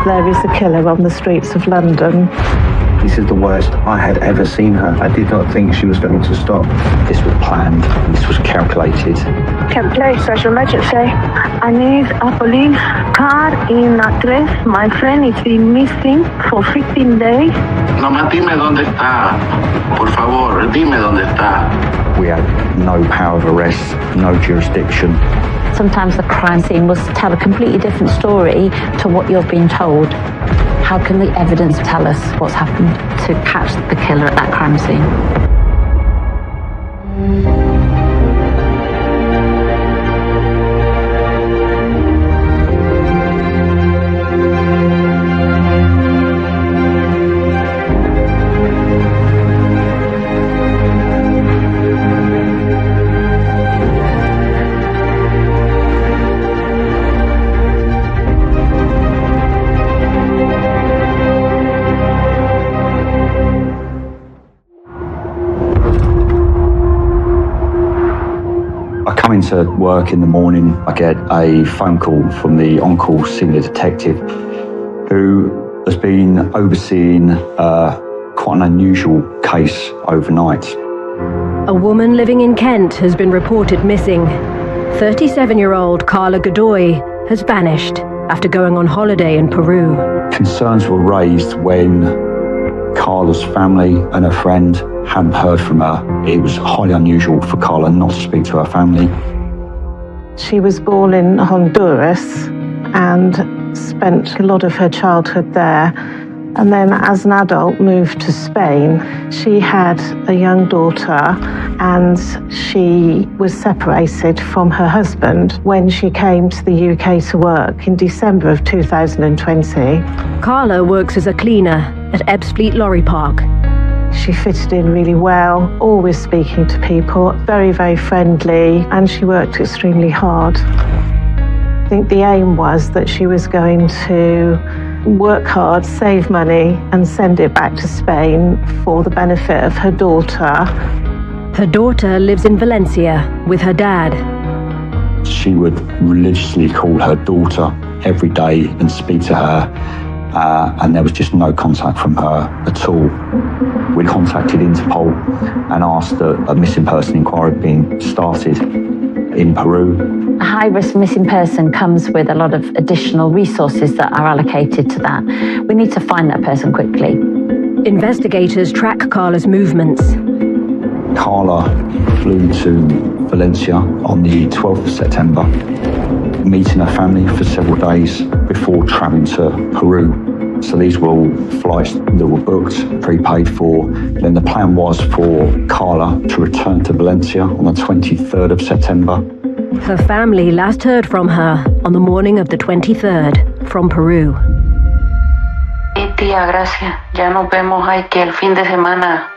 there is a killer on the streets of London. This is the worst I had ever seen her. I did not think she was going to stop. This was planned. This was calculated. Can place special emergency. I need a police car in address. My friend is been missing for 15 days. Nomás dime dónde está. Por favor, dime dónde está. We had no power of arrest, no jurisdiction. Sometimes the crime scene will tell a completely different story to what you're being told. How can the evidence tell us what's happened to catch the killer at that crime scene? Into work in the morning, I get a phone call from the on-call senior detective who has been overseeing quite an unusual case overnight. A woman living in Kent has been reported missing. 37-year-old Karla Godoy has vanished after going on holiday in Peru. Concerns were raised when Karla's family and her friend hadn't heard from her. It was highly unusual for Karla not to speak to her family. She was born in Honduras and spent a lot of her childhood there. And then as an adult moved to Spain. She had a young daughter and she was separated from her husband when she came to the UK to work in December of 2020. Karla works as a cleaner at Ebbsfleet Lorry Park. She fitted in really well, always speaking to people, very, very friendly, and she worked extremely hard. I think the aim was that she was going to work hard, save money, and send it back to Spain for the benefit of her daughter. Her daughter lives in Valencia with her dad. She would religiously call her daughter every day and speak to her. And there was just no contact from her at all. We contacted Interpol and asked that a missing person inquiry being started in Peru. A high-risk missing person comes with a lot of additional resources that are allocated to that. We need to find that person quickly. Investigators track Karla's movements. Karla flew to Valencia on the 12th of September, meeting her family for several days before travelling to Peru. So these were all flights that were booked, prepaid for. Then the plan was for Karla to return to Valencia on the 23rd of September. Her family last heard from her on the morning of the 23rd from Peru. Tía, gracias. Ya nos vemos ahí que el fin de semana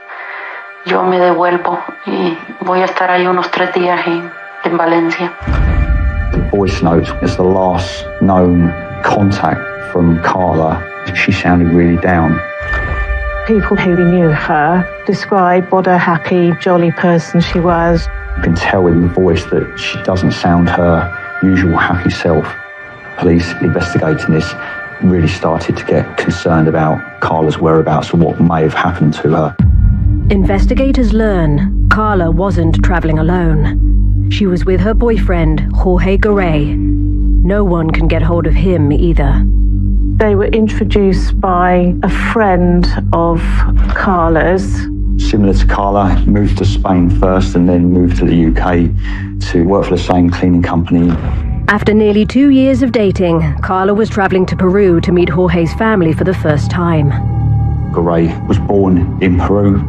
yo me devuelvo y voy a estar ahí unos 3 días en Valencia. The voice note is the last known contact from Karla. She sounded really down. People who knew her described what a happy, jolly person she was. You can tell in the voice that she doesn't sound her usual happy self. Police investigating this really started to get concerned about Karla's whereabouts and what may have happened to her. Investigators learn Karla wasn't travelling alone. She was with her boyfriend, Jorge Godoy. No one can get hold of him either. They were introduced by a friend of Karla's. Similar to Karla, moved to Spain first and then moved to the UK to work for the same cleaning company. After nearly 2 years of dating, Karla was travelling to Peru to meet Jorge's family for the first time. Godoy was born in Peru.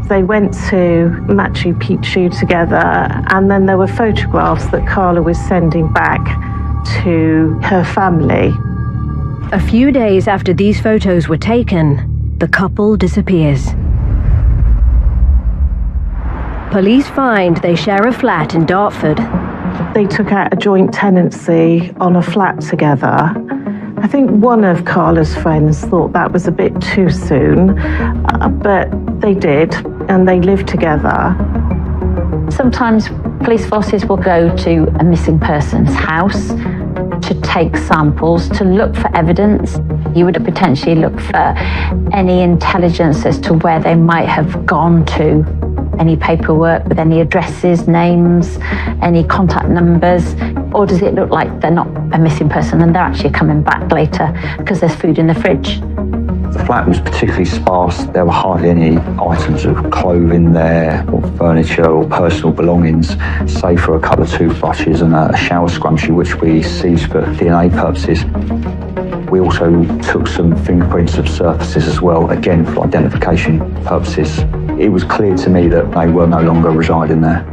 They went to Machu Picchu together, and then there were photographs that Karla was sending back to her family. A few days after these photos were taken, the couple disappears. Police find they share a flat in Dartford. They took out a joint tenancy on a flat together. I think one of Karla's friends thought that was a bit too soon, but they did, and they lived together. Sometimes police forces will go to a missing person's house to to take samples to look for evidence. You would potentially look for any intelligence as to where they might have gone to, any paperwork with any addresses, names, any contact numbers, or does it look like they're not a missing person and they're actually coming back later because there's food in the fridge? The flat was particularly sparse. There were hardly any items of clothing there, or furniture, or personal belongings, save for a couple of toothbrushes and a shower scrunchie, which we seized for DNA purposes. We also took some fingerprints of surfaces as well, again for identification purposes. It was clear to me that they were no longer residing there.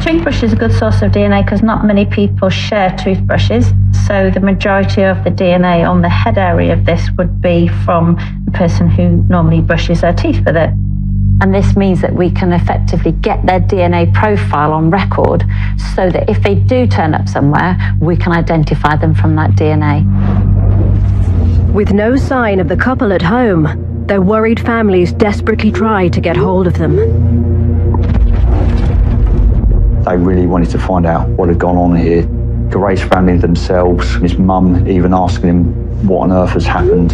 Toothbrush is a good source of DNA because not many people share toothbrushes. So the majority of the DNA on the head area of this would be from the person who normally brushes their teeth with it. And this means that we can effectively get their DNA profile on record so that if they do turn up somewhere, we can identify them from that DNA. With no sign of the couple at home, their worried families desperately try to get hold of them. They really wanted to find out what had gone on here. Goray's family themselves, his mum even asking him what on earth has happened.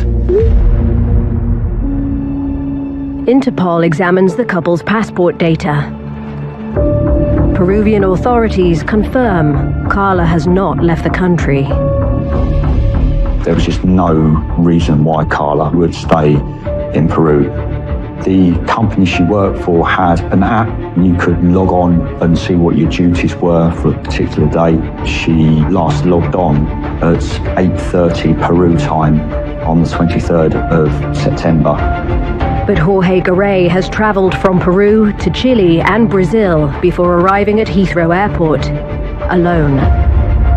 Interpol examines the couple's passport data. Peruvian authorities confirm Karla has not left the country. There was just no reason why Karla would stay in Peru. The company she worked for had an app. You could log on and see what your duties were for a particular day. She last logged on at 8:30 Peru time on the 23rd of September. But Jorge Godoy has travelled from Peru to Chile and Brazil before arriving at Heathrow Airport, alone.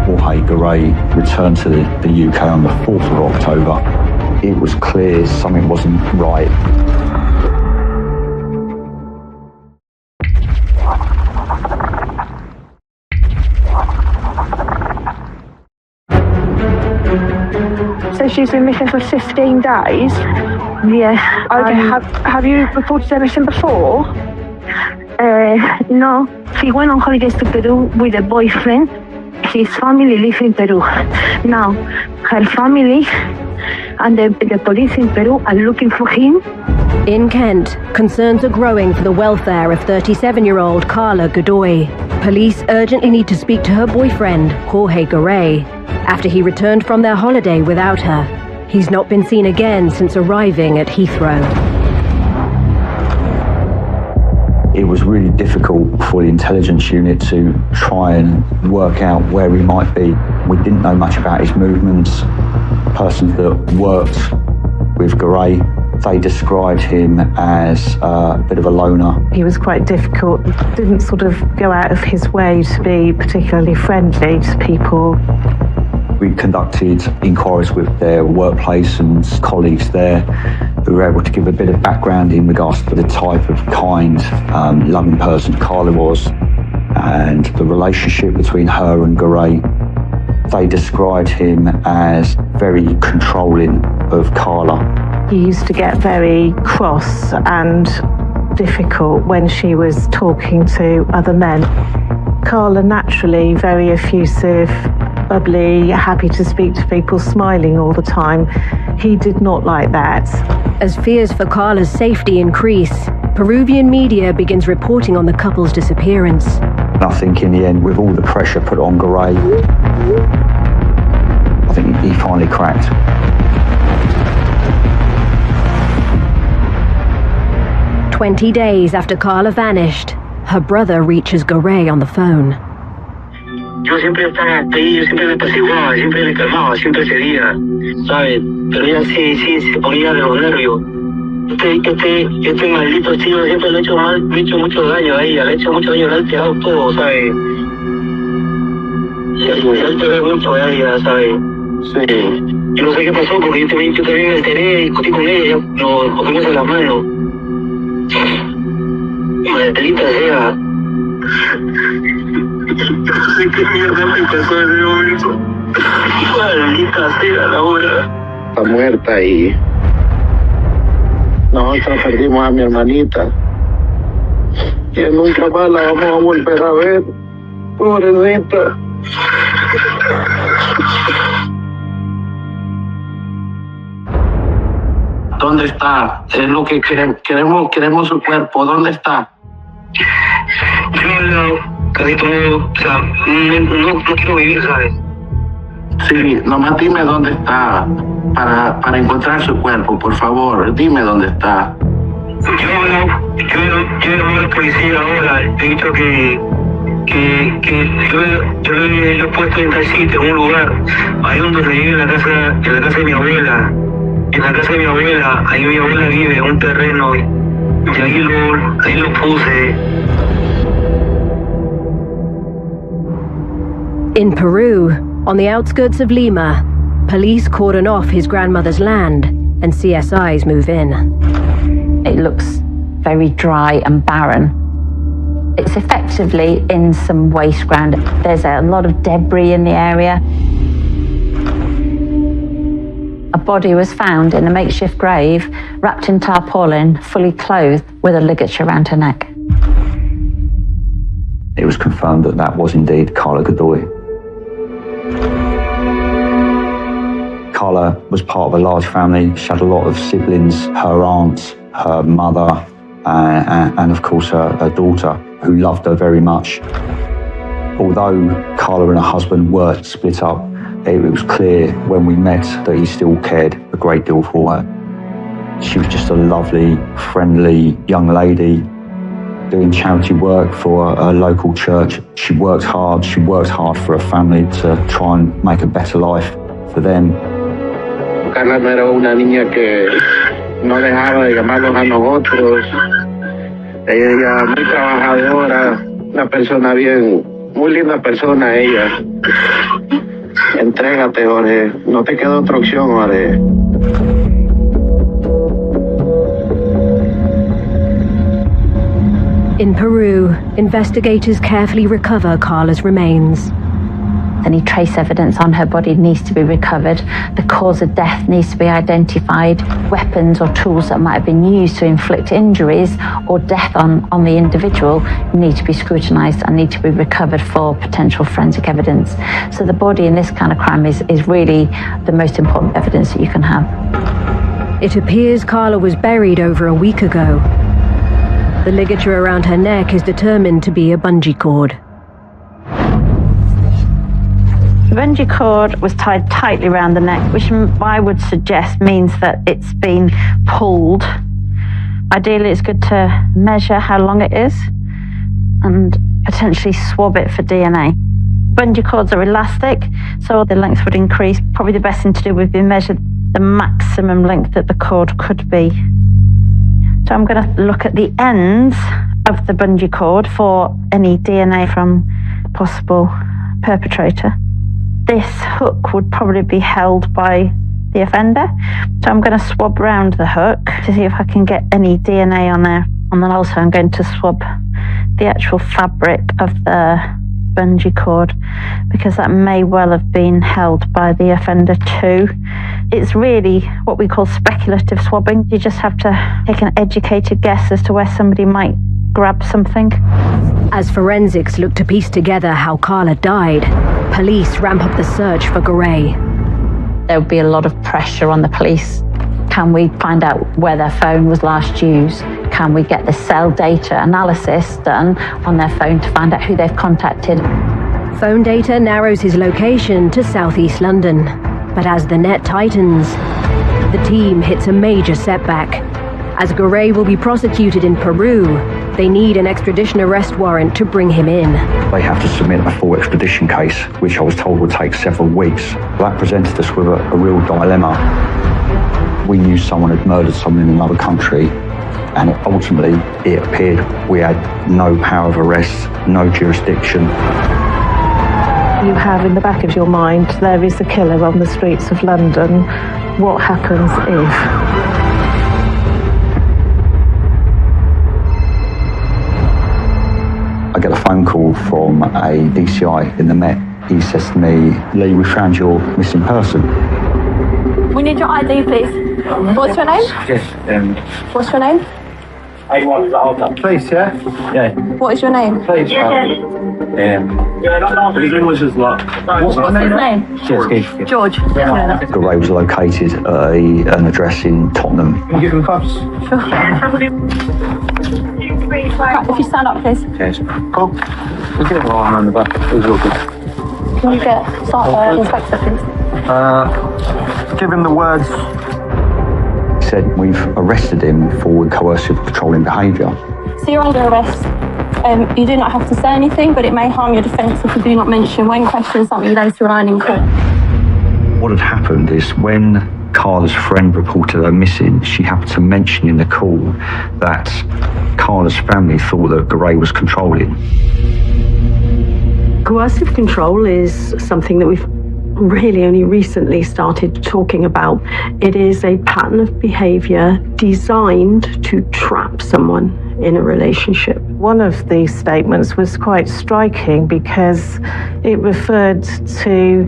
Jorge Godoy returned to the UK on the 4th of October. It was clear something wasn't right. So she's been missing for 15 days? Yeah. Okay, have you reported her missing before? No. She went on holidays to Peru with a boyfriend. His family lives in Peru. Now, her family and the police in Peru are looking for him. In Kent, concerns are growing for the welfare of 37-year-old Karla Godoy. Police urgently need to speak to her boyfriend, Jorge Godoy, after he returned from their holiday without her. He's not been seen again since arriving at Heathrow. It was really difficult for the intelligence unit to try and work out where he might be. We didn't know much about his movements. Persons that worked with Godoy, they described him as a bit of a loner. He was quite difficult, didn't sort of go out of his way to be particularly friendly to people. We conducted inquiries with their workplace and colleagues there who were able to give a bit of background in regards to the type of kind, loving person Karla was and the relationship between her and Godoy. They described him as very controlling of Karla. He used to get very cross and difficult when she was talking to other men. Karla, naturally very effusive, bubbly, happy to speak to people, smiling all the time. He did not like that. As fears for Karla's safety increase, Peruvian media begins reporting on the couple's disappearance. I think in the end, with all the pressure put on Godoy, I think he finally cracked. "20 days after Karla vanished, her brother reaches Godoy on the phone. Yo siempre estaba ahí, yo siempre me apaciguaba, siempre me calmaba, siempre cedía, ¿sabes? Pero ella sí se ponía de los nervios. Este maldito chino siempre le ha hecho mucho daño a ella, le ha hecho mucho daño, le ha alterado todo, ¿sabes? Se ha alterado mucho a ella, ¿sabes? Sí. Yo no sé qué pasó, porque yo también me enteré y discutí con ella, nos cogimos en las manos. Maldita sea. No sé qué mierda me pasó en ese momento. Maldita sea la hora. Está muerta y nosotros perdimos a mi hermanita. Que nunca más la vamos a volver a ver. Pobrecita. ¿Dónde está? Es lo que queremos su cuerpo. ¿Dónde está? Yo he hablado casi todo, o sea, no quiero vivir, ¿sabes? Sí, nomás dime dónde está para encontrar su cuerpo, por favor, dime dónde está. Yo he llamado a la policía ahora, he dicho que yo lo he puesto en tal sitio, en un lugar, ahí donde se vive en la casa de mi abuela. En la casa de mi abuela, ahí mi abuela vive en un terreno, y ahí lo puse. In Peru, on the outskirts of Lima, police cordon off his grandmother's land and CSIs move in. It looks very dry and barren. It's effectively in some waste ground. There's a lot of debris in the area. A body was found in a makeshift grave, wrapped in tarpaulin, fully clothed, with a ligature around her neck. It was confirmed that that was indeed Karla Godoy. Karla was part of a large family. She had a lot of siblings, her aunts, her mother, and of course her daughter, who loved her very much. Although Karla and her husband were split up, it was clear when we met that he still cared a great deal for her. She was just a lovely, friendly young lady doing charity work for a local church. She worked hard for her family to try and make a better life for them. Karla no era una niña que no dejaba de llamarnos a nosotros. Ella muy trabajadora, una persona bien, muy linda persona ella. Entrégate, Jorge. No te queda otra opción, Jorge. In Peru, investigators carefully recover Karla's remains. Any trace evidence on her body needs to be recovered. The cause of death needs to be identified. Weapons or tools that might have been used to inflict injuries or death on the individual need to be scrutinised and need to be recovered for potential forensic evidence. So the body in this kind of crime is really the most important evidence that you can have. It appears Karla was buried over a week ago. The ligature around her neck is determined to be a bungee cord. The bungee cord was tied tightly around the neck, which I would suggest means that it's been pulled. Ideally, it's good to measure how long it is and potentially swab it for DNA. Bungee cords are elastic, so the length would increase. Probably the best thing to do would be measure the maximum length that the cord could be. So I'm going to look at the ends of the bungee cord for any DNA from the possible perpetrator. This hook would probably be held by the offender. So I'm going to swab round the hook to see if I can get any DNA on there. And then also I'm going to swab the actual fabric of the bungee cord, because that may well have been held by the offender too. It's really what we call speculative swabbing. You just have to take an educated guess as to where somebody might grab something. As forensics look to piece together how Karla died, police ramp up the search for Godoy. There would be a lot of pressure on the police. Can we find out where their phone was last used? Can we get the cell data analysis done on their phone to find out who they've contacted? Phone data narrows his location to southeast London. But as the net tightens, the team hits a major setback. As Godoy will be prosecuted in Peru, they need an extradition arrest warrant to bring him in. They have to submit a full extradition case, which I was told would take several weeks. That presented us with a real dilemma. We knew someone had murdered someone in another country, and ultimately it appeared we had no power of arrest, no jurisdiction. You have in the back of your mind, there is a killer on the streets of London. What happens if? I get a phone call from a DCI in the Met. He says to me, "Lee, we found your missing person." We need your ID, please. What's your name? Yes, What's your name? Please, yeah? Yeah. What is your name? Please. His English is like... What's his name? George. Yeah. Godoy was located at an address in Tottenham. Can you give him cups? Sure. Right, if you stand up, please. Cheers. Cool. We'll give him a line on the back. It was all good. Can you start inspector, please? Give him the words. He said, we've arrested him for coercive controlling behaviour. So you're under arrest. You do not have to say anything, but it may harm your defence if you do not mention when questioned something later on in court. What had happened is when Karla's friend reported her missing, she happened to mention in the call that Karla's family thought that Godoy was controlling. Coercive control is something that we've really only recently started talking about. It is a pattern of behaviour designed to trap someone in a relationship. One of these statements was quite striking because it referred to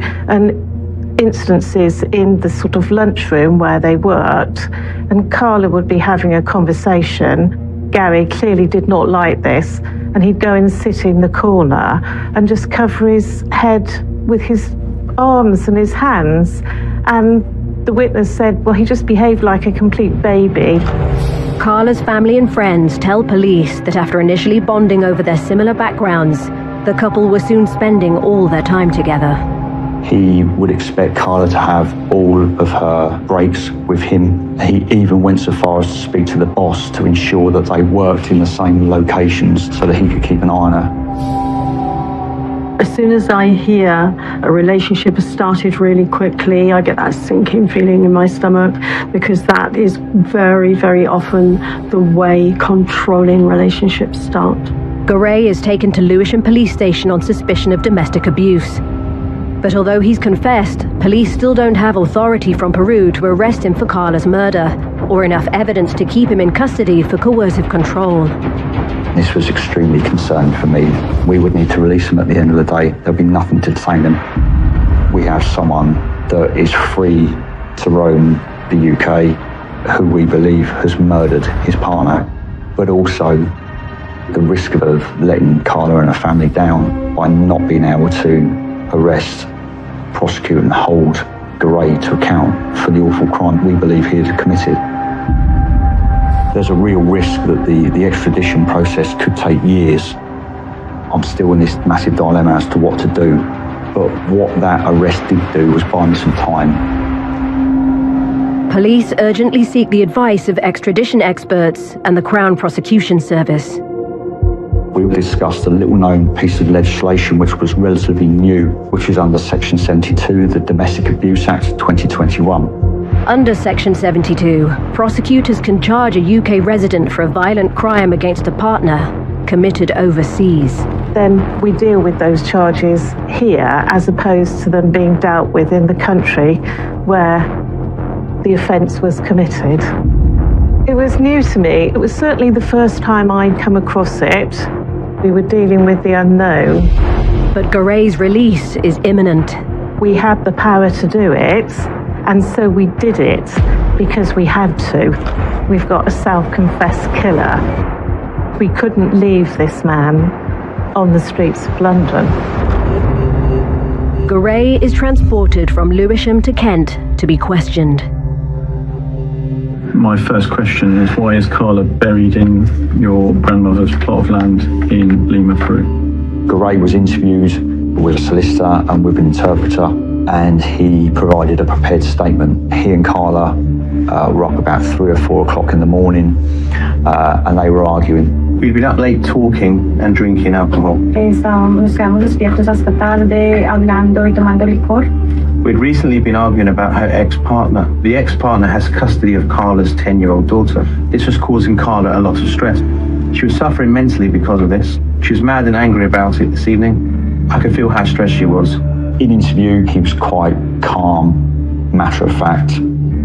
instances in the sort of lunchroom where they worked, and Karla would be having a conversation. Gary clearly did not like this, and he'd go and sit in the corner and just cover his head with his arms and his hands. And the witness said, well, he just behaved like a complete baby. Karla's family and friends tell police that after initially bonding over their similar backgrounds, the couple were soon spending all their time together. He would expect Karla to have all of her breaks with him. He even went so far as to speak to the boss to ensure that they worked in the same locations so that he could keep an eye on her. As soon as I hear a relationship has started really quickly, I get that sinking feeling in my stomach, because that is very, very often the way controlling relationships start. Godoy is taken to Lewisham Police Station on suspicion of domestic abuse. But although he's confessed, police still don't have authority from Peru to arrest him for Karla's murder, or enough evidence to keep him in custody for coercive control. This was extremely concerning for me. We would need to release him at the end of the day. There'll be nothing to detain him. We have someone that is free to roam the UK, who we believe has murdered his partner, but also the risk of letting Karla and her family down by not being able to arrest, prosecute and hold Godoy to account for the awful crime we believe he had committed. There's a real risk that the extradition process could take years. I'm still in this massive dilemma as to what to do, but what that arrest did do was buy me some time. Police urgently seek the advice of extradition experts and the Crown Prosecution Service. We discussed a little-known piece of legislation which was relatively new, which is under Section 72 of the Domestic Abuse Act 2021. Under Section 72, prosecutors can charge a UK resident for a violent crime against a partner committed overseas. Then we deal with those charges here as opposed to them being dealt with in the country where the offence was committed. It was new to me. It was certainly the first time I'd come across it. We were dealing with the unknown. But Godoy's release is imminent. We had the power to do it, and so we did it because we had to. We've got a self-confessed killer. We couldn't leave this man on the streets of London. Godoy is transported from Lewisham to Kent to be questioned. My first question is, why is Karla buried in your grandmother's plot of land in Lima, Peru? Godoy was interviewed with a solicitor and with an interpreter, and he provided a prepared statement. He and Karla were up about 3 or 4 o'clock in the morning, and they were arguing. We'd been up late talking and drinking alcohol. Nos quedamos despiertos hasta tarde hablando y tomando licor. We'd recently been arguing about her ex-partner. The ex-partner has custody of Karla's 10-year-old daughter. This was causing Karla a lot of stress. She was suffering mentally because of this. She was mad and angry about it this evening. I could feel how stressed she was. In interview, he was quite calm, matter of fact.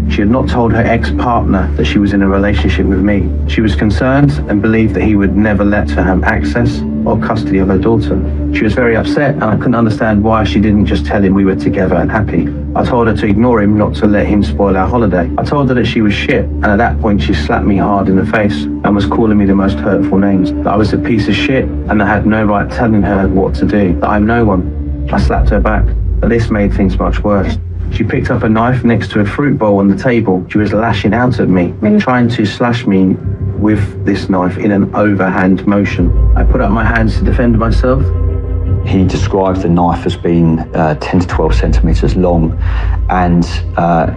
She had not told her ex-partner that she was in a relationship with me. She was concerned and believed that he would never let her have access or custody of her daughter. She was very upset, and I couldn't understand why she didn't just tell him we were together and happy. I told her to ignore him, not to let him spoil our holiday. I told her that she was shit, and at that point she slapped me hard in the face and was calling me the most hurtful names. That I was a piece of shit and I had no right telling her what to do. That I'm no one. I slapped her back, but this made things much worse. She picked up a knife next to a fruit bowl on the table. She was lashing out at me, trying to slash me with this knife in an overhand motion. I put up my hands to defend myself. He described the knife as being 10 to 12 centimetres long, and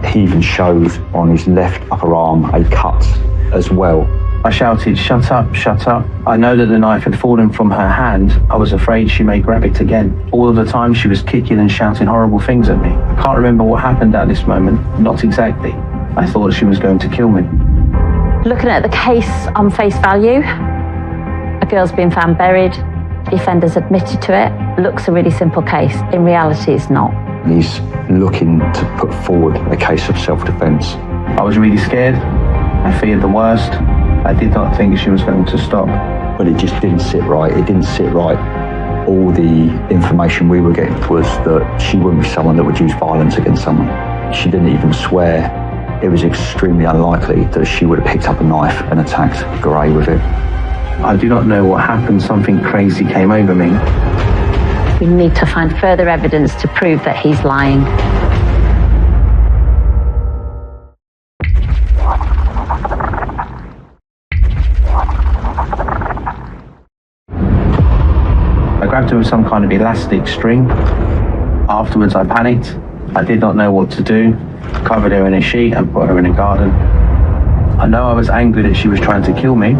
he even showed on his left upper arm a cut as well. I shouted, "Shut up, shut up." I know that the knife had fallen from her hand. I was afraid she may grab it again. All of the time she was kicking and shouting horrible things at me. I can't remember what happened at this moment, not exactly. I thought she was going to kill me. Looking at the case on face value, a girl's been found buried, the offender's admitted to it. Looks a really simple case. In reality, it's not. He's looking to put forward a case of self-defence. I was really scared. I feared the worst. I did not think she was going to stop. But it just didn't sit right. It didn't sit right. All the information we were getting was that she wouldn't be someone that would use violence against someone. She didn't even swear. It was extremely unlikely that she would have picked up a knife and attacked Godoy with it. I do not know what happened. Something crazy came over me. We need to find further evidence to prove that he's lying. I grabbed her with some kind of elastic string. Afterwards, I panicked. I did not know what to do. Covered her in a sheet and put her in a garden. I know I was angry that she was trying to kill me.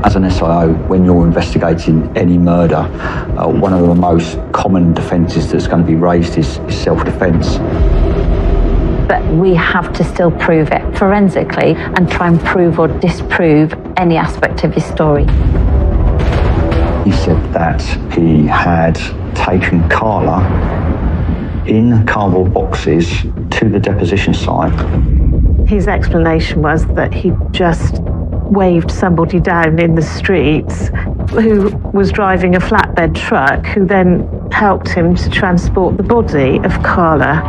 As an SIO, when you're investigating any murder, one of the most common defences that's going to be raised is self-defence. But we have to still prove it forensically and try and prove or disprove any aspect of his story. He said that he had taken Karla in cardboard boxes to the deposition site. His explanation was that he just waved somebody down in the streets who was driving a flatbed truck, who then helped him to transport the body of Karla.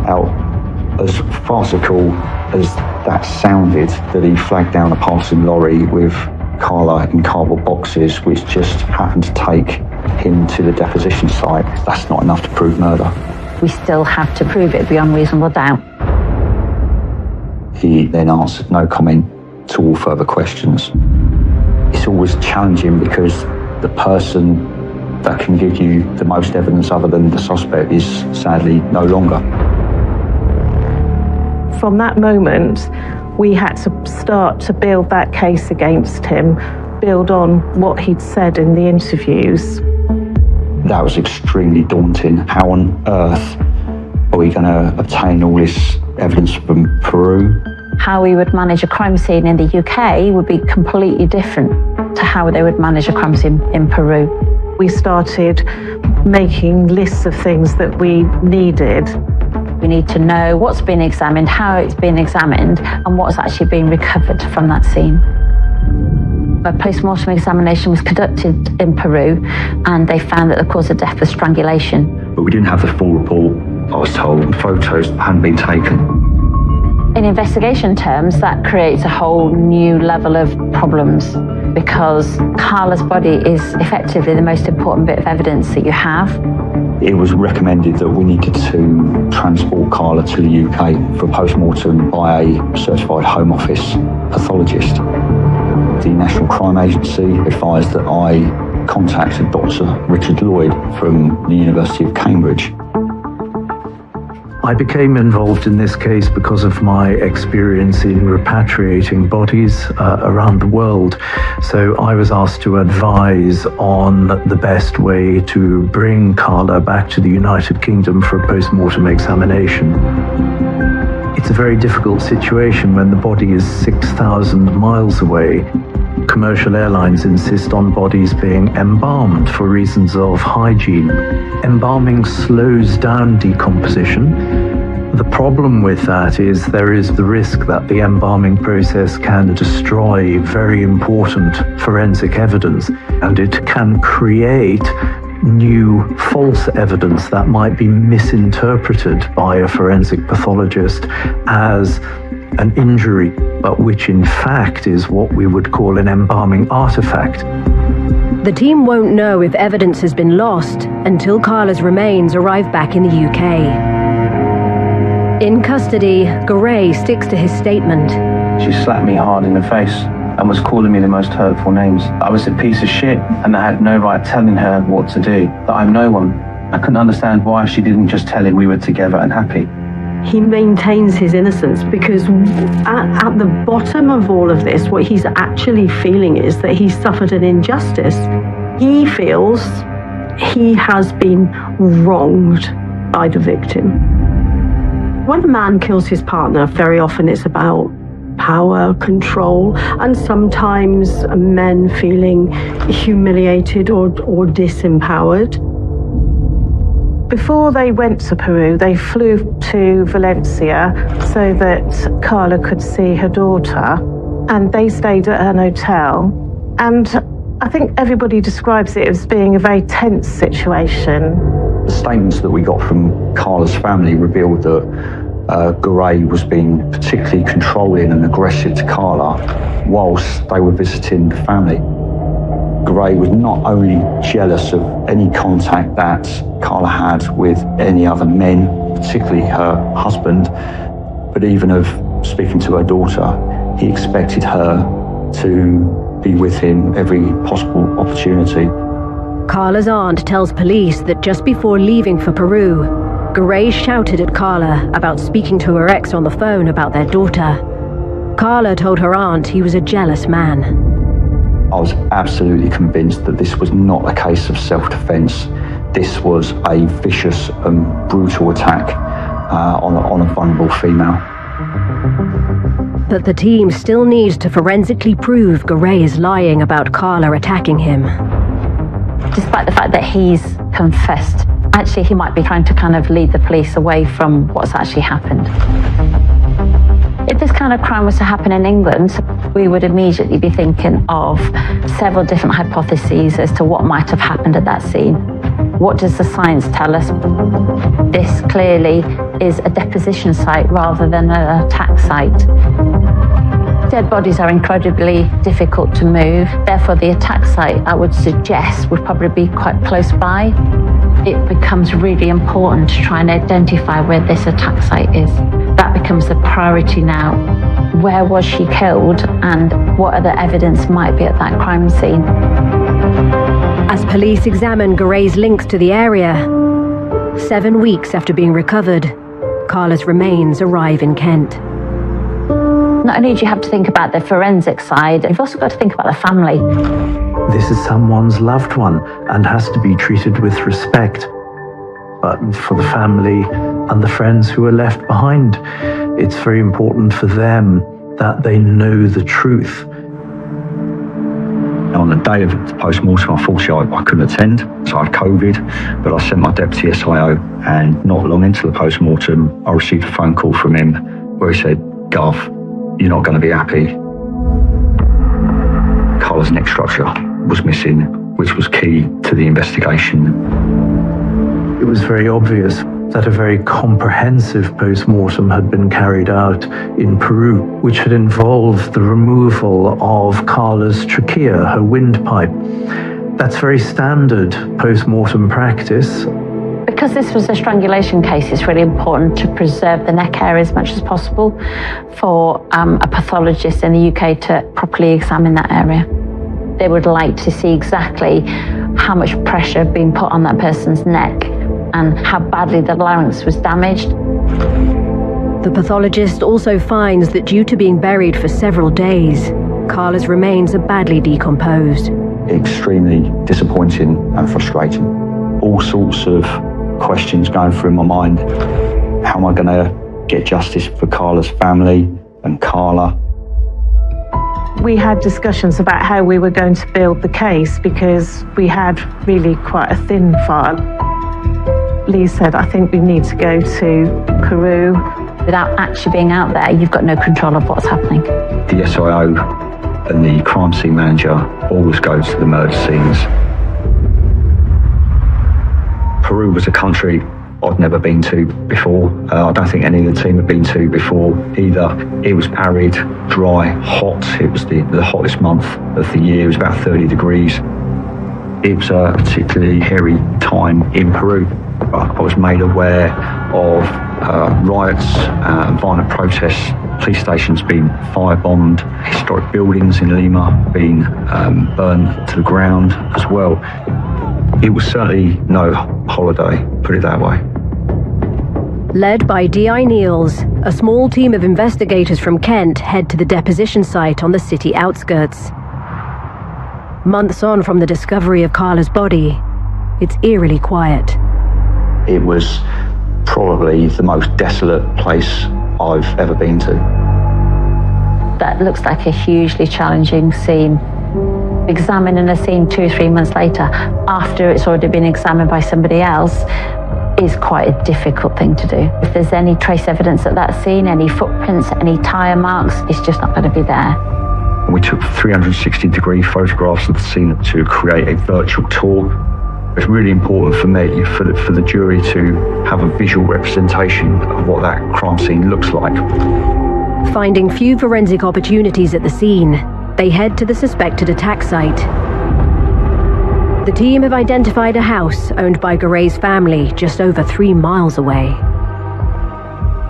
Now, as farcical as that sounded, that he flagged down a passing lorry with Karla in cardboard boxes, which just happened to take him to the deposition site, that's not enough to prove murder. We still have to prove it beyond reasonable doubt. He then answered no comment to all further questions. It's always challenging because the person that can give you the most evidence other than the suspect is sadly no longer. From that moment, we had to start to build that case against him, build on what he'd said in the interviews. That was extremely daunting. How on earth are we going to obtain all this evidence from Peru? How we would manage a crime scene in the UK would be completely different to how they would manage a crime scene in Peru. We started making lists of things that we needed. We need to know what's been examined, how it's been examined, and what's actually been recovered from that scene. A post-mortem examination was conducted in Peru, and they found that the cause of death was strangulation. But we didn't have the full report. I was told photos hadn't been taken. In investigation terms, that creates a whole new level of problems, because Karla's body is effectively the most important bit of evidence that you have. It was recommended that we needed to transport Karla to the UK for post-mortem by a certified Home Office pathologist. The National Crime Agency advised that I contacted Dr. Richard Lloyd from the University of Cambridge. I became involved in this case because of my experience in repatriating bodies around the world. So I was asked to advise on the best way to bring Karla back to the United Kingdom for a post-mortem examination. It's a very difficult situation when the body is 6,000 miles away. Commercial airlines insist on bodies being embalmed for reasons of hygiene. Embalming slows down decomposition, The problem with that is there is the risk that the embalming process can destroy very important forensic evidence, and it can create new false evidence that might be misinterpreted by a forensic pathologist as an injury, but which in fact is what we would call an embalming artifact. The team won't know if evidence has been lost until Karla's remains arrive back in the UK. In custody, Godoy sticks to his statement. She slapped me hard in the face and was calling me the most hurtful names. I was a piece of shit and I had no right telling her what to do, that I'm no one. I couldn't understand why she didn't just tell him we were together and happy. He maintains his innocence because at the bottom of all of this, what he's actually feeling is that he's suffered an injustice. He feels he has been wronged by the victim. When a man kills his partner, very often it's about power, control, and sometimes men feeling humiliated or disempowered. Before they went to Peru, they flew to Valencia so that Karla could see her daughter, and they stayed at an hotel. And I think everybody describes it as being a very tense situation. The statements that we got from Karla's family revealed that Godoy was being particularly controlling and aggressive to Karla whilst they were visiting the family. Godoy was not only jealous of any contact that Karla had with any other men, particularly her husband, but even of speaking to her daughter. He expected her to be with him every possible opportunity. Karla's aunt tells police that just before leaving for Peru, Godoy shouted at Karla about speaking to her ex on the phone about their daughter. Karla told her aunt he was a jealous man. I was absolutely convinced that this was not a case of self-defense. This was a vicious and brutal attack on a vulnerable female. But the team still needs to forensically prove Godoy is lying about Karla attacking him. Despite the fact that he's confessed, actually he might be trying to kind of lead the police away from what's actually happened. If this kind of crime was to happen in England, we would immediately be thinking of several different hypotheses as to what might have happened at that scene. What does the science tell us? This clearly is a deposition site rather than an attack site. Dead bodies are incredibly difficult to move, therefore the attack site, I would suggest, would probably be quite close by. It becomes really important to try and identify where this attack site is. That becomes the priority now. Where was she killed and what other evidence might be at that crime scene? As police examine Godoy's links to the area, 7 weeks after being recovered, Karla's remains arrive in Kent. Not only do you have to think about the forensic side, you've also got to think about the family. This is someone's loved one and has to be treated with respect. But for the family and the friends who are left behind, it's very important for them that they know the truth. On the day of the post-mortem, unfortunately, I couldn't attend, so I had COVID, but I sent my deputy SIO, and not long into the post-mortem, I received a phone call from him where he said, "Gov, you're not going to be happy." Karla's neck structure was missing, which was key to the investigation. It was very obvious that a very comprehensive post-mortem had been carried out in Peru, which had involved the removal of Karla's trachea, her windpipe. That's very standard post-mortem practice. Because this was a strangulation case, it's really important to preserve the neck area as much as possible for a pathologist in the UK to properly examine that area. They would like to see exactly how much pressure had been put on that person's neck and how badly the larynx was damaged. The pathologist also finds that due to being buried for several days, Karla's remains are badly decomposed. Extremely disappointing and frustrating. All sorts of questions going through my mind. How am I going to get justice for Karla's family and Karla? We had discussions about how we were going to build the case because we had really quite a thin file. Lee said, I think we need to go to Peru. Without actually being out there, you've got no control of what's happening. The SIO and the crime scene manager always goes to the murder scenes. Peru was a country I'd never been to before. I don't think any of the team had been to before either. It was arid, dry, hot. It was the hottest month of the year. It was about 30 degrees. It was a particularly hairy time in Peru. I was made aware of riots, violent protests, police stations being firebombed, historic buildings in Lima being burned to the ground as well. It was certainly no holiday, put it that way. Led by D.I. Niels, a small team of investigators from Kent head to the deposition site on the city outskirts. Months on from the discovery of Karla's body, it's eerily quiet. It was probably the most desolate place I've ever been to. That looks like a hugely challenging scene. Examining a scene 2 or 3 months later, after it's already been examined by somebody else, is quite a difficult thing to do. If there's any trace evidence at that scene, any footprints, any tyre marks, it's just not going to be there. We took 360-degree photographs of the scene to create a virtual tour. It's really important for me, for the jury to have a visual representation of what that crime scene looks like. Finding few forensic opportunities at the scene, they head to the suspected attack site. The team have identified a house owned by Goray's family just over 3 miles away.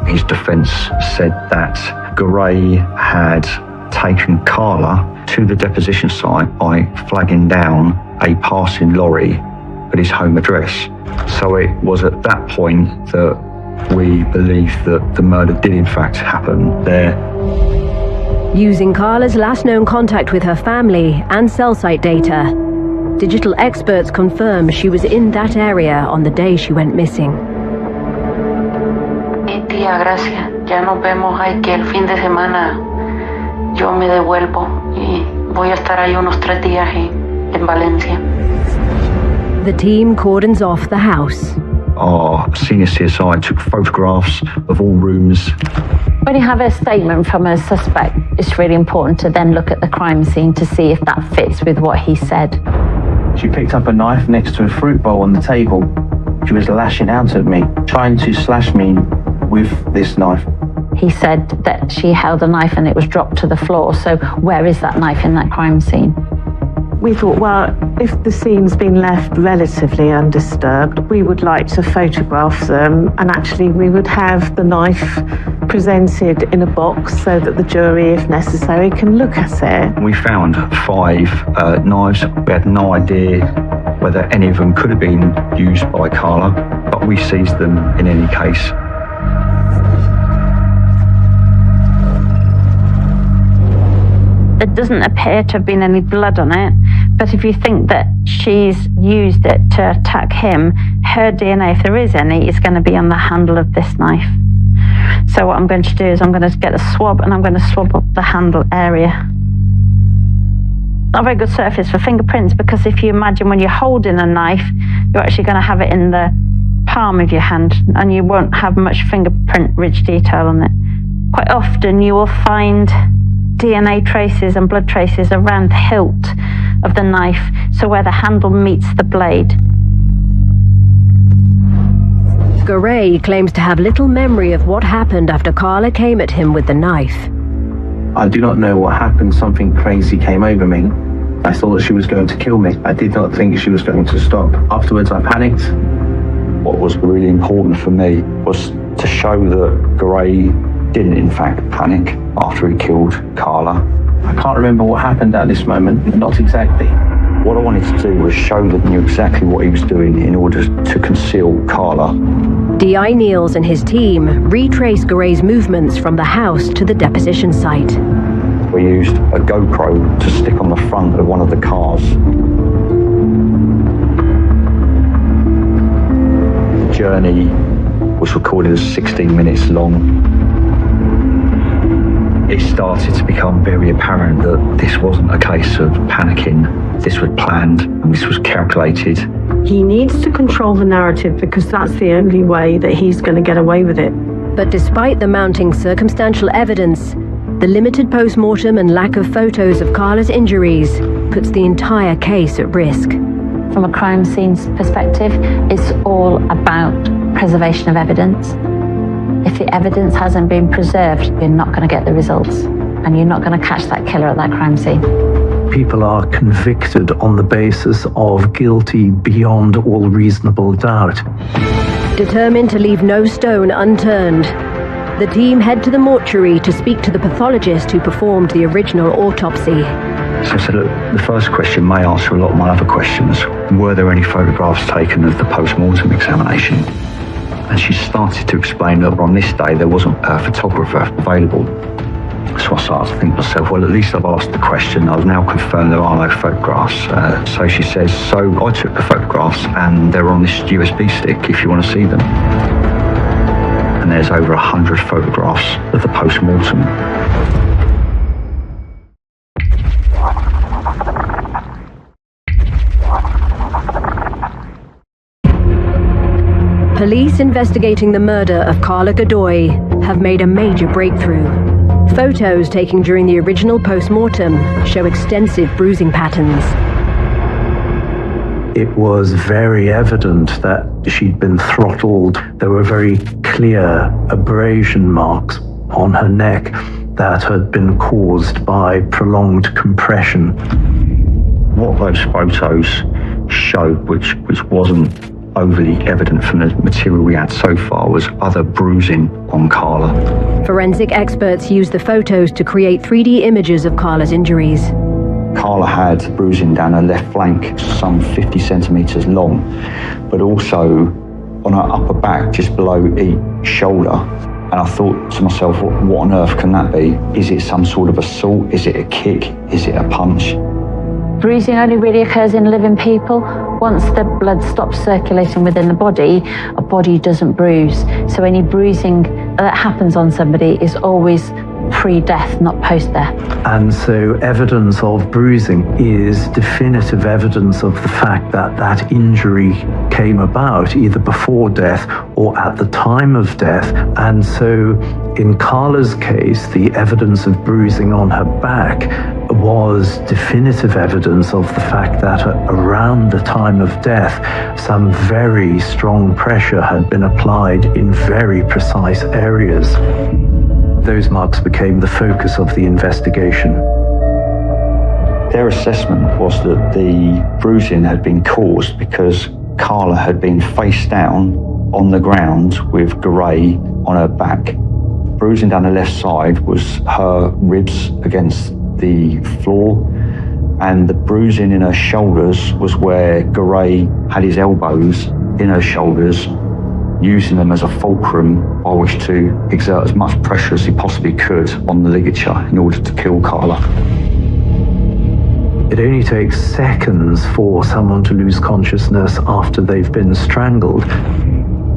His defense said that Godoy had taken Karla to the deposition site by flagging down a passing lorry at his home address. So it was at that point that we believe that the murder did in fact happen there. Using Karla's last known contact with her family and cell site data, digital experts confirm she was in that area on the day she went missing. Tía, gracias. Ya nos vemos aquí el fin de semana. Yo me devuelvo y voy a estar ahí unos 3 días en Valencia. The team cordons off the house. Our senior CSI took photographs of all rooms. When you have a statement from a suspect, it's really important to then look at the crime scene to see if that fits with what he said. She picked up a knife next to a fruit bowl on the table. She was lashing out at me, trying to slash me with this knife. He said that she held a knife and it was dropped to the floor. So where is that knife in that crime scene? We thought, well, if the scene's been left relatively undisturbed, we would like to photograph them, and actually we would have the knife presented in a box so that the jury, if necessary, can look at it. We found 5 knives. We had no idea whether any of them could have been used by Karla, but we seized them in any case. There doesn't appear to have been any blood on it, but if you think that she's used it to attack him, her DNA, if there is any, is going to be on the handle of this knife. So what I'm going to do is I'm going to get a swab and I'm going to swab up the handle area. Not a very good surface for fingerprints, because if you imagine when you're holding a knife, you're actually going to have it in the palm of your hand and you won't have much fingerprint ridge detail on it. Quite often you will find DNA traces and blood traces around the hilt of the knife, so where the handle meets the blade. Godoy claims to have little memory of what happened after Karla came at him with the knife. I do not know what happened. Something crazy came over me. I thought that she was going to kill me. I did not think she was going to stop. Afterwards, I panicked. What was really important for me was to show that Godoy didn't in fact panic after he killed Karla. I can't remember what happened at this moment, not exactly. What I wanted to do was show that he knew exactly what he was doing in order to conceal Karla. D.I. Niels and his team retrace Godoy's movements from the house to the deposition site. We used a GoPro to stick on the front of one of the cars. The journey was recorded as 16 minutes long. It started to become very apparent that this wasn't a case of panicking. This was planned and this was calculated. He needs to control the narrative because that's the only way that he's going to get away with it. But despite the mounting circumstantial evidence, the limited post-mortem and lack of photos of Karla's injuries puts the entire case at risk. From a crime scene perspective, it's all about preservation of evidence. If the evidence hasn't been preserved, you're not going to get the results, and you're not going to catch that killer at that crime scene. People are convicted on the basis of guilty beyond all reasonable doubt. Determined to leave no stone unturned, the team head to the mortuary to speak to the pathologist who performed the original autopsy. So the first question may answer a lot of my other questions. Were there any photographs taken of the post-mortem examination? And she started to explain that on this day there wasn't a photographer available. So I started to think to myself, well, at least I've asked the question. I've now confirmed there are no photographs. So she says, so I took the photographs and they're on this USB stick if you want to see them. And there's over 100 photographs of the post-mortem. Police investigating the murder of Karla Godoy have made a major breakthrough. Photos taken during the original post-mortem show extensive bruising patterns. It was very evident that she'd been throttled. There were very clear abrasion marks on her neck that had been caused by prolonged compression. What those photos showed, which wasn't overly evident from the material we had so far, was other bruising on Karla. Forensic experts used the photos to create 3D images of Karla's injuries. Karla had bruising down her left flank, some 50 centimetres long, but also on her upper back, just below each shoulder. And I thought to myself, what on earth can that be? Is it some sort of assault? Is it a kick? Is it a punch? Bruising only really occurs in living people. Once the blood stops circulating within the body, a body doesn't bruise. So any bruising that happens on somebody is always pre-death, not post-death. And so evidence of bruising is definitive evidence of the fact that that injury came about either before death or at the time of death. And so in Karla's case, the evidence of bruising on her back was definitive evidence of the fact that around the time of death, some very strong pressure had been applied in very precise areas. Those marks became the focus of the investigation. Their assessment was that the bruising had been caused because Karla had been face down on the ground with Godoy on her back. Bruising down the left side was her ribs against the floor, and the bruising in her shoulders was where Godoy had his elbows in her shoulders, using them as a fulcrum by which to exert as much pressure as he possibly could on the ligature in order to kill Karla. It only takes seconds for someone to lose consciousness after they've been strangled.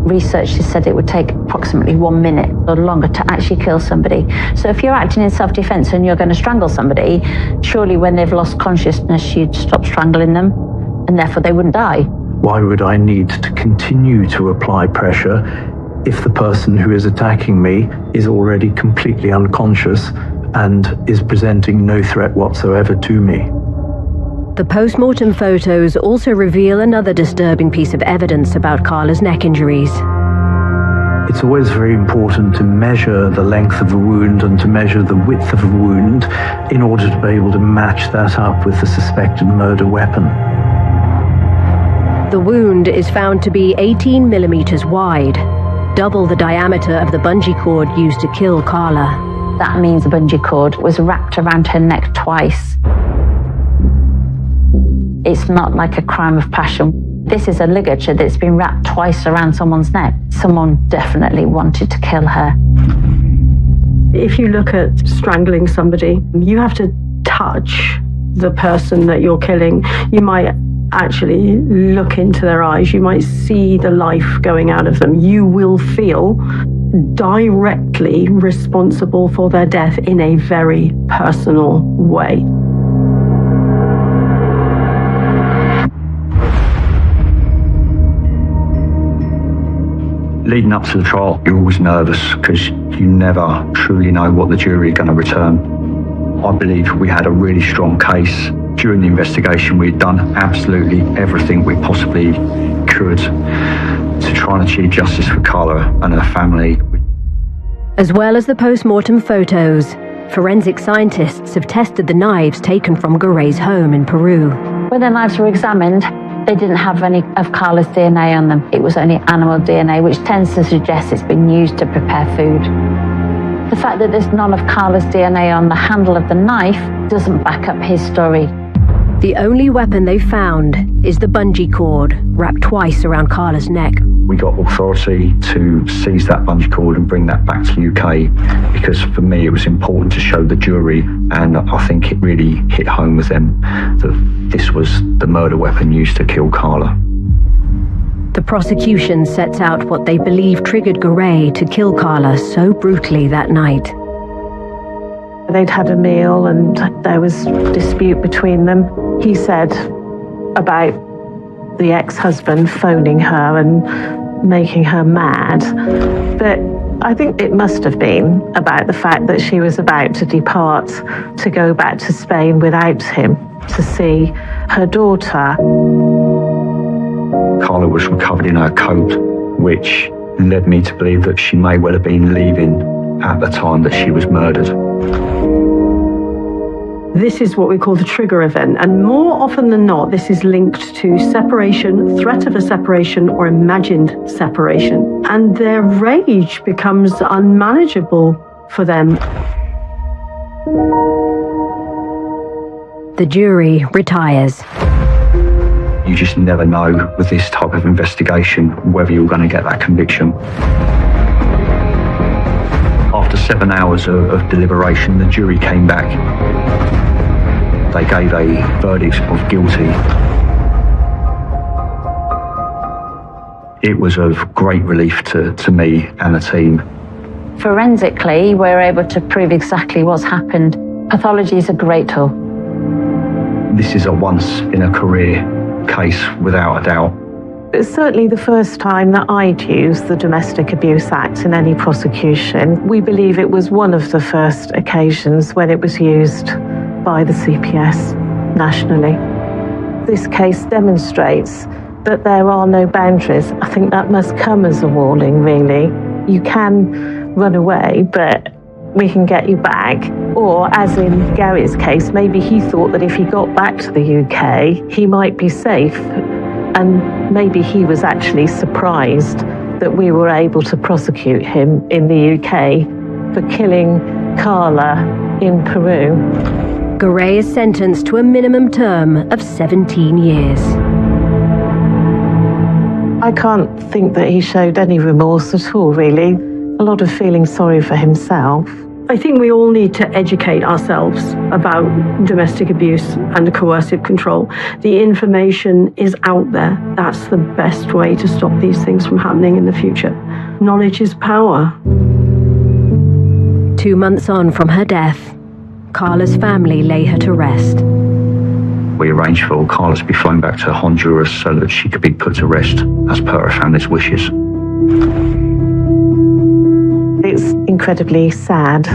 Researchers said it would take approximately 1 minute or longer to actually kill somebody. So if you're acting in self-defense and you're going to strangle somebody, surely when they've lost consciousness, you'd stop strangling them, and therefore they wouldn't die. Why would I need to continue to apply pressure if the person who is attacking me is already completely unconscious and is presenting no threat whatsoever to me? The post-mortem photos also reveal another disturbing piece of evidence about Karla's neck injuries. It's always very important to measure the length of a wound and to measure the width of a wound in order to be able to match that up with the suspected murder weapon. The wound is found to be 18 millimeters wide, double the diameter of the bungee cord used to kill Karla. That means the bungee cord was wrapped around her neck twice. It's not like a crime of passion. This is a ligature that's been wrapped twice around someone's neck. Someone definitely wanted to kill her. If you look at strangling somebody, you have to touch the person that you're killing. You might actually look into their eyes. You might see the life going out of them. You will feel directly responsible for their death in a very personal way. Leading up to the trial, you're always nervous because you never truly know what the jury are going to return. I believe we had a really strong case. During the investigation, we'd done absolutely everything we possibly could to try and achieve justice for Karla and her family. As well as the post-mortem photos, forensic scientists have tested the knives taken from Goray's home in Peru. When the knives were examined, they didn't have any of Karla's DNA on them. It was only animal DNA, which tends to suggest it's been used to prepare food. The fact that there's none of Karla's DNA on the handle of the knife doesn't back up his story. The only weapon they found is the bungee cord, wrapped twice around Karla's neck. We got authority to seize that bungee cord and bring that back to the UK because for me it was important to show the jury, and I think it really hit home with them that this was the murder weapon used to kill Karla. The prosecution sets out what they believe triggered Godoy to kill Karla so brutally that night. They'd had a meal and there was dispute between them. He said about the ex-husband phoning her and making her mad, but I think it must have been about the fact that she was about to depart to go back to Spain without him to see her daughter. Karla was recovered in her coat, which led me to believe that she may well have been leaving at the time that she was murdered. This is what we call the trigger event, and more often than not, this is linked to separation, threat of a separation, or imagined separation, and their rage becomes unmanageable for them. The jury retires. You just never know with this type of investigation whether you're going to get that conviction. After 7 hours of deliberation, the jury came back. They gave a verdict of guilty. It was of great relief to me and the team. Forensically, we're able to prove exactly what's happened. Pathology is a great tool. This is a once-in-a-career case, without a doubt. It's certainly the first time that I'd used the Domestic Abuse Act in any prosecution. We believe it was one of the first occasions when it was used by the CPS nationally. This case demonstrates that there are no boundaries. I think that must come as a warning, really. You can run away, but we can get you back. Or, as in Gary's case, maybe he thought that if he got back to the UK, he might be safe. And maybe he was actually surprised that we were able to prosecute him in the UK for killing Karla in Peru. Godoy is sentenced to a minimum term of 17 years. I can't think that he showed any remorse at all, really. A lot of feeling sorry for himself. I think we all need to educate ourselves about domestic abuse and coercive control. The information is out there. That's the best way to stop these things from happening in the future. Knowledge is power. 2 months on from her death, Karla's family lay her to rest. We arranged for Karla to be flown back to Honduras so that she could be put to rest as per her family's wishes. It's incredibly sad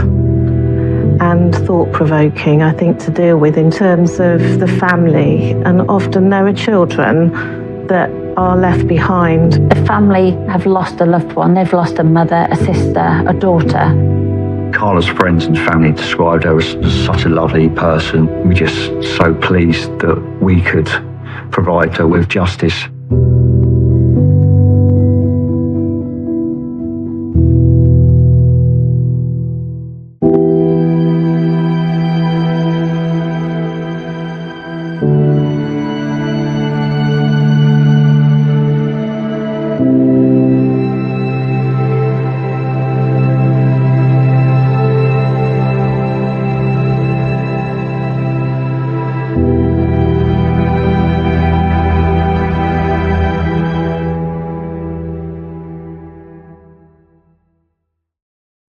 and thought-provoking, I think, to deal with in terms of the family. And often there are children that are left behind. The family have lost a loved one. They've lost a mother, a sister, a daughter. Karla's friends and family described her as such a lovely person. We're just so pleased that we could provide her with justice.